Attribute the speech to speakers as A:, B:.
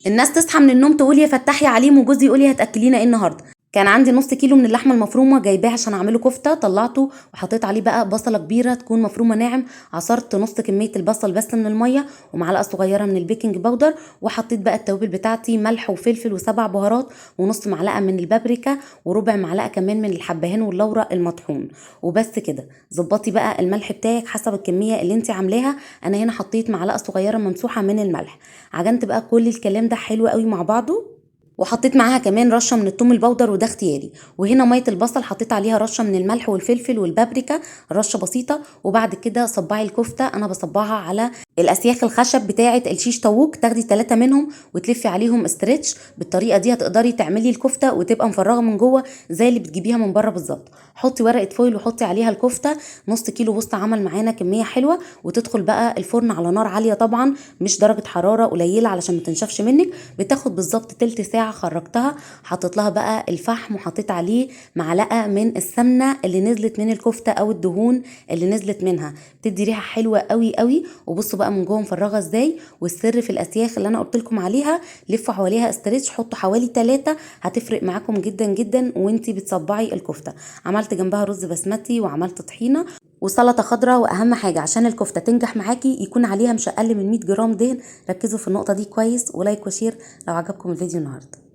A: الناس تصحى من النوم تقول يا فتحي عليم، وجوزي يقول لي هتاكلينا ايه النهارده. كان عندي نص كيلو من اللحمه المفرومه جايباه عشان اعمله كفته، طلعته وحطيت عليه بقى بصله كبيره تكون مفرومه ناعم. عصرت نص كميه البصل بس من الميه، ومعلقه صغيره من البيكنج باودر، وحطيت بقى التوابل بتاعتي ملح وفلفل وسبع بهارات، ونص معلقه من البابريكا، وربع معلقه كمان من الحبهان واللورا المطحون. وبس كده. ظبطي بقى الملح بتاعك حسب الكميه اللي انت عاملاها. انا هنا حطيت معلقه صغيره ممسوحه من الملح. عجنت بقى كل الكلام ده حلو قوي مع بعضه، وحطيت معاها كمان رشه من الثوم البودر وده اختياري. وهنا ميه البصل حطيت عليها رشه من الملح والفلفل والبابريكا، رشه بسيطه. وبعد كده صبعي الكفته، انا بصبعها على الاسياخ الخشب بتاعه الشيش طاووق، تاخدي 3 منهم وتلفي عليهم استرتش. بالطريقه دي هتقدري تعملي الكفته وتبقى مفرغه من جوه زي اللي بتجيبيها من بره بالظبط. حطي ورقه فويل وحطي عليها الكفته. نص كيلو بص عمل معانا كميه حلوه، وتدخل بقى الفرن على نار عاليه طبعا، مش درجه حراره قليله علشان ما تنشفش منك. بتاخد بالظبط تلت ساعه. خرجتها، حطيت لها بقى الفحم، وحطيت عليه معلقه من السمنه اللي نزلت من الكفته او الدهون اللي نزلت منها، بتدي ريحه حلوه قوي قوي. وبصوا بقى من جوه مفرغه ازاي. والسر في الاسياخ اللي انا قلت لكم عليها، لفوا حواليها استريتش، حطوا حوالي 3، هتفرق معاكم جدا جدا وانتي بتصبعي الكفته. عملت جنبها رز بسمتي، وعملت طحينه وسلطه خضراء. واهم حاجه عشان الكفته تنجح معاكي يكون عليها مش اقل من 100 جرام دهن. ركزوا في النقطه دي كويس، ولايك وشير لو عجبكم الفيديو النهارده.